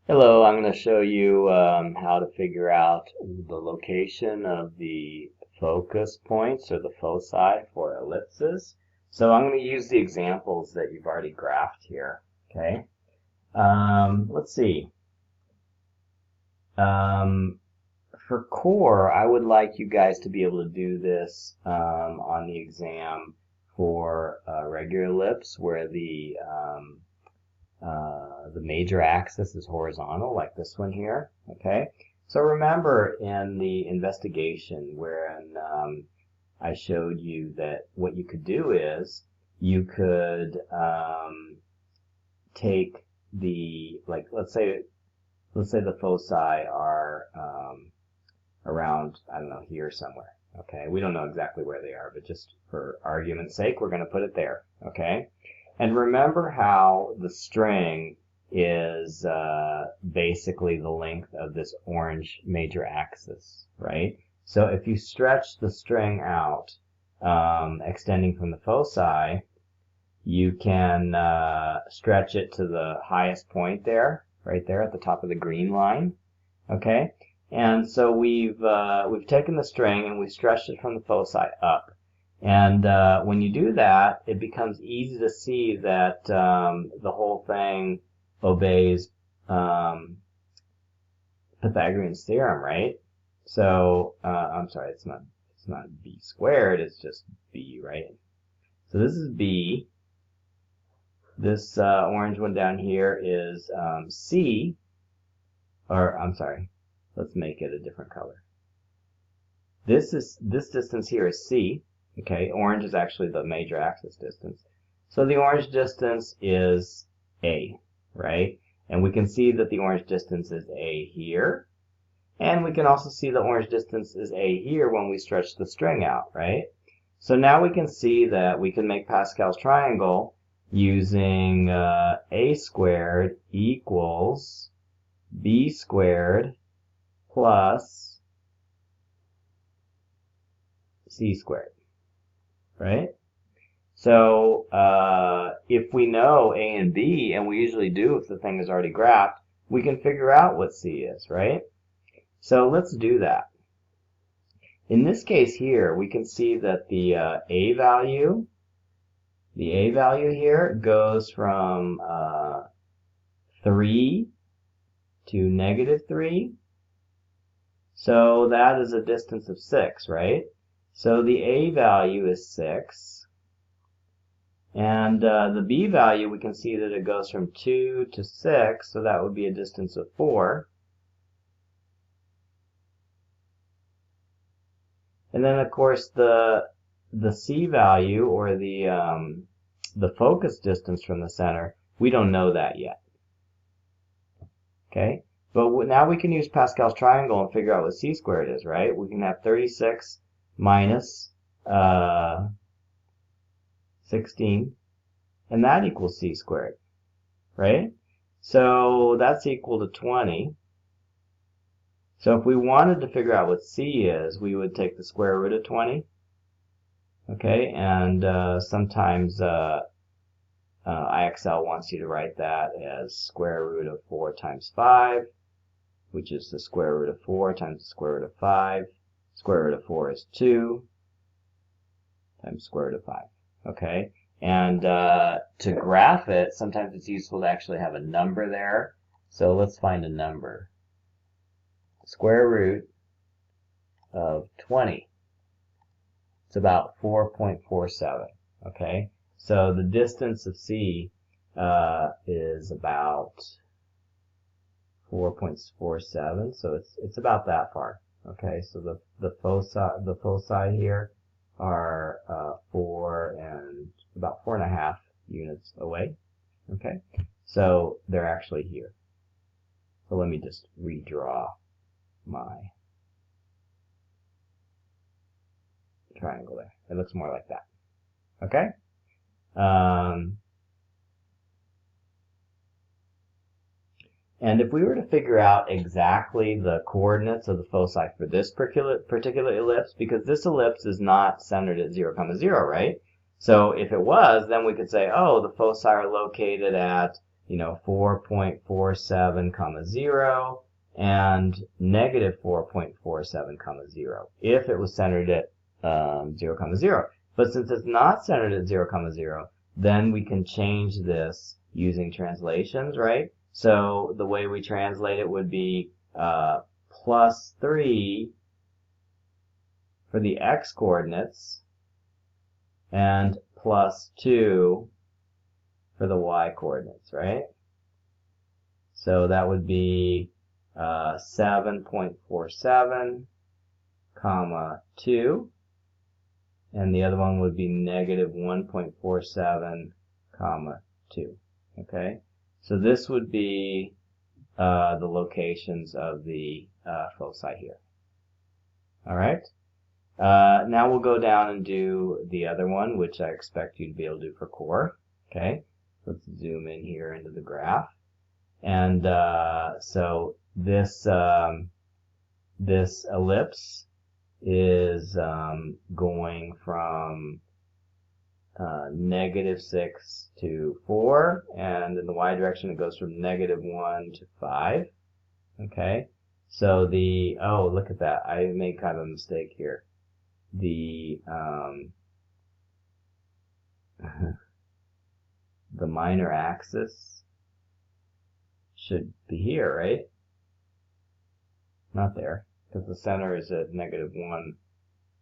Hello, I'm going to show you how to figure out the location of the focus points or the foci for ellipses. So I'm going to use the examples that you've already graphed here. Okay. Let's see. For core, I would like you guys to be able to do this on the exam for a regular ellipse where the major axis is horizontal, like this one here. Okay, so remember in the investigation when I showed you that what you could do is you could take the, like, let's say the foci are around, I don't know, here somewhere. Okay, we don't know exactly where they are, but just for argument's sake, we're going to put it there. Okay, and remember how the string is basically the length of this orange major axis, right? So if you stretch the string out, extending from the foci, you can stretch it to the highest point there, right there at the top of the green line. Okay, and so we've taken the string and we've stretched it from the foci up. And when you do that, it becomes easy to see that the whole thing obeys Pythagorean theorem, right? So I'm sorry, it's not b squared, it's just b, right? So this is b. This orange one down here is c, or I'm sorry, let's make it a different color. This distance here is c. Okay, orange is actually the major axis distance. So the orange distance is a, right? And we can see that the orange distance is a here. And we can also see the orange distance is a here when we stretch the string out, right? So now we can see that we can make Pascal's triangle using a squared equals b squared plus c squared, right? So if we know a and b, and we usually do if the thing is already graphed, we can figure out what c is, right? So let's do that. In this case here, we can see that the a value here goes from 3 to -3. So that is a distance of 6, right? So the a value is 6. And the b value, we can see that it goes from 2 to 6, so that would be a distance of 4. And then, of course, the c value, or the focus distance from the center, we don't know that yet. Okay, but now we can use Pascal's triangle and figure out what c squared is, right? We can have 36 minus 16, and that equals c squared, right? So that's equal to 20. So if we wanted to figure out what c is, we would take the square root of 20. Okay, and sometimes IXL wants you to write that as square root of 4 times 5, which is the square root of 4 times the square root of 5. Square root of 4 is 2 times square root of 5. Okay, and to graph it, sometimes it's useful to actually have a number there. So let's find a number. Square root of 20. It's about 4.47. Okay, so the distance of c is about 4.47. So it's about that far. Okay, so the foci here are 4 and about 4.5 units away. Okay, so they're actually here. So let me just redraw my triangle there. It looks more like that. Okay? And if we were to figure out exactly the coordinates of the foci for this particular ellipse, because this ellipse is not centered at 0, 0, right? So if it was, then we could say, oh, the foci are located at 4.47 comma 0 and negative 4.47 comma 0 if it was centered at 0 comma 0. But since it's not centered at 0 comma 0, then we can change this using translations, right? So the way we translate it would be plus 3 for the x coordinates and plus 2 for the y coordinates, right? So that would be 7.47 comma 2, and the other one would be negative 1.47 comma 2. Okay, so this would be the locations of the foci here. All right. Now we'll go down and do the other one, which I expect you to be able to do for core. Okay, let's zoom in here into the graph. And so this this ellipse is going from negative 6 to 4, and in the y direction it goes from negative 1 to 5. Okay, so the, oh, look at that, I made kind of a mistake here. The the minor axis should be here, right? Not there, because the center is at negative 1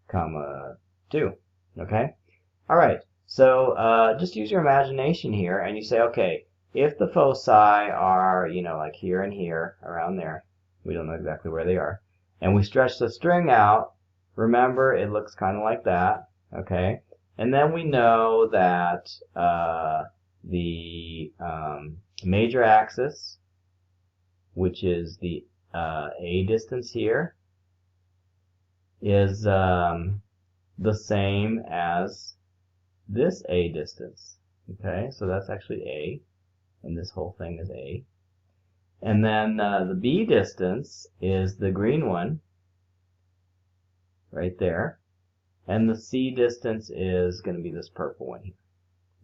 comma 2. Okay? Alright, so just use your imagination here, and you say, okay, if the foci are, like here and here, around there, we don't know exactly where they are, and we stretch the string out, remember, it looks kind of like that, okay? And then we know that the major axis, which is the a distance here, is the same as this a distance. Okay, so that's actually a, and this whole thing is a. And then the b distance is the green one, right there. And the c distance is going to be this purple one here.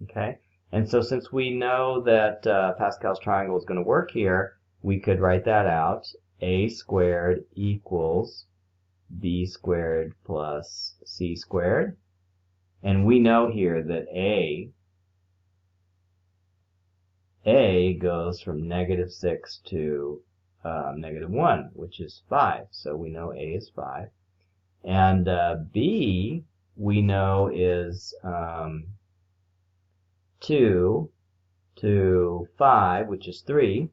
Okay, and so since we know that Pascal's triangle is going to work here, we could write that out. A squared equals b squared plus c squared. And we know here that a goes from negative 6 to negative 1, which is 5. So we know a is 5. And b, we know, is 2 to 5, which is 3.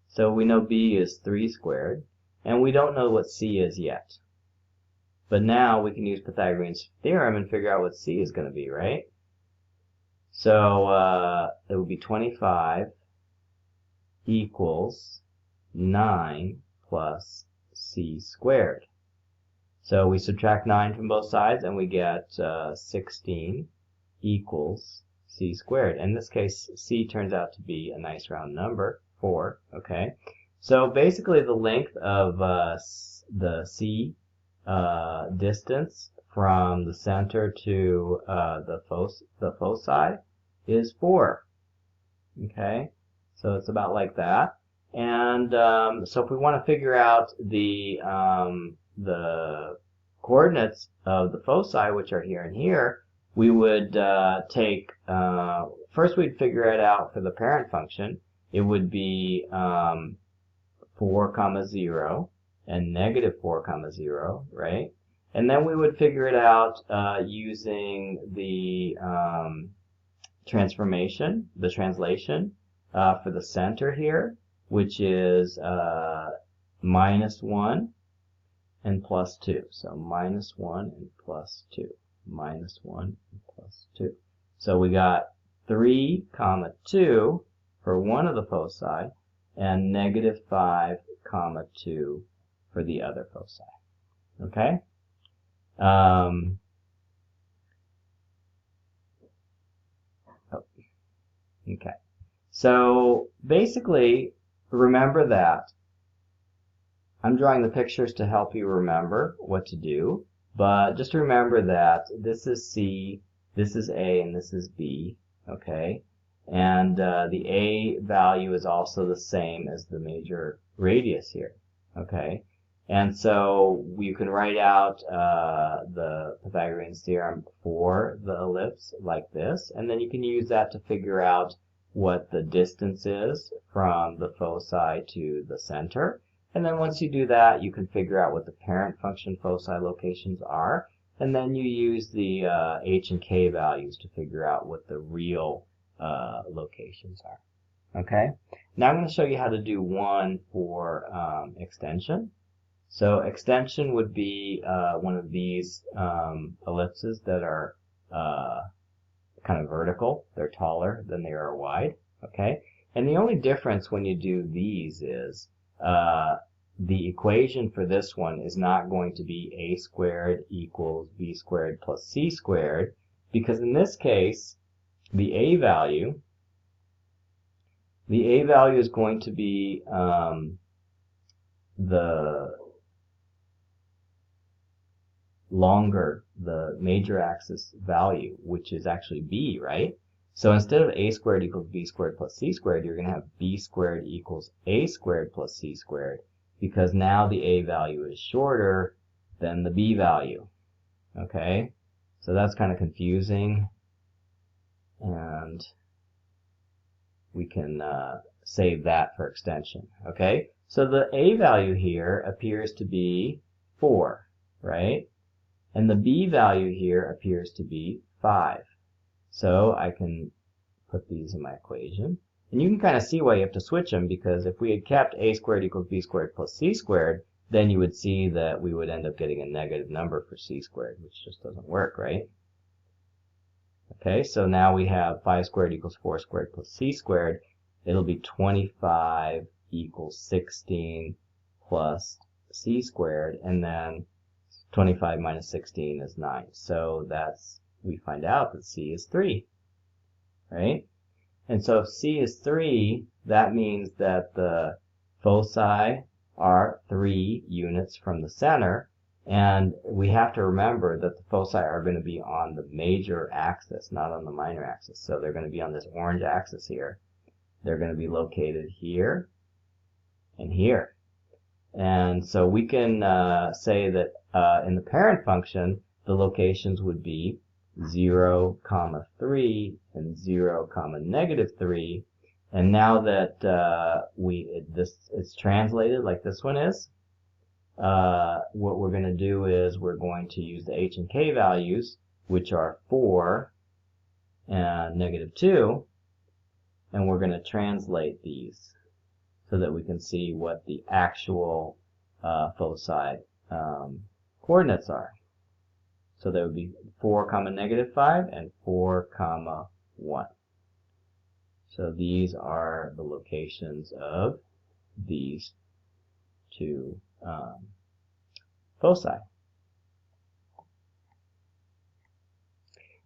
So we know b is 3 squared. And we don't know what c is yet. But now we can use Pythagorean Theorem and figure out what c is going to be, right? So it would be 25 equals 9 plus c squared. So we subtract 9 from both sides and we get 16 equals c squared. In this case, c turns out to be a nice round number, 4. Okay, so basically the length of the c distance from the center to the foci is 4. Okay, so it's about like that. And so if we want to figure out the coordinates of the foci, which are here and here, we would take, first we'd figure it out for the parent function. It would be 4 comma 0 and negative 4 comma 0, right? And then we would figure it out using the translation for the center here, which is minus 1 and plus 2. So minus 1 and plus 2. Minus 1 and plus 2. So we got 3 comma 2 for one of the foci and negative 5 comma 2 for the other foci. Okay? Okay. So basically, remember that I'm drawing the pictures to help you remember what to do, but just remember that this is C, this is A, and this is B, okay? And the A value is also the same as the major radius here. Okay? And so you can write out the Pythagorean theorem for the ellipse like this, and then you can use that to figure out what the distance is from the foci to the center. And then once you do that, you can figure out what the parent function foci locations are, and then you use the h and k values to figure out what the real locations are. Okay? Now I'm going to show you how to do one for extension. So extension would be one of these ellipses that are kind of vertical. They're taller than they are wide. Okay? And the only difference when you do these is the equation for this one is not going to be a squared equals b squared plus c squared, because in this case, the a value is going to be the longer, the major axis value, which is actually b, right? So instead of a squared equals b squared plus c squared, you're going to have b squared equals a squared plus c squared, because now the a value is shorter than the b value. Okay? So that's kind of confusing, and we can save that for extension. Okay? So the a value here appears to be 4, right? And the b value here appears to be 5. So I can put these in my equation. And you can kind of see why you have to switch them, because if we had kept a squared equals b squared plus c squared, then you would see that we would end up getting a negative number for c squared, which just doesn't work, right? Okay, so now we have 5 squared equals 4 squared plus c squared. It'll be 25 equals 16 plus c squared, and then 25 minus 16 is 9. So we find out that c is 3, right? And so if c is 3, that means that the foci are 3 units from the center, and we have to remember that the foci are going to be on the major axis, not on the minor axis. So they're going to be on this orange axis here. They're going to be located here and here. And so we can say that in the parent function, the locations would be 0, 3, and 0, negative 3. And now that it's translated like this one is, what we're going to do is we're going to use the h and k values, which are 4 and negative 2, and we're going to translate these so that we can see what the actual foci coordinates are. So that would be 4, negative 5 and 4, 1. So these are the locations of these two foci.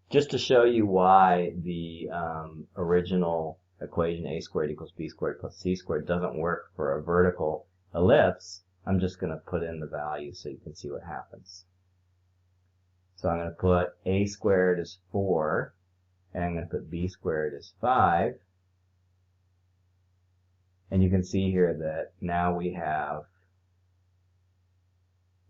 Just to show you why the original equation a squared equals b squared plus c squared doesn't work for a vertical ellipse, I'm just going to put in the value so you can see what happens. So I'm going to put a squared is 4, and I'm going to put b squared is 5. And you can see here that now we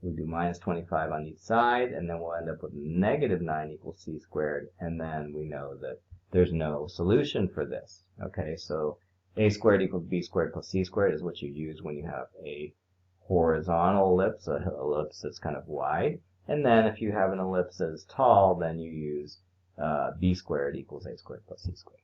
do minus 25 on each side, and then we'll end up with negative 9 equals c squared, and then we know that there's no solution for this. Okay, so a squared equals b squared plus c squared is what you use when you have a horizontal ellipse, an ellipse that's kind of wide. And then if you have an ellipse that is tall, then you use b squared equals a squared plus c squared.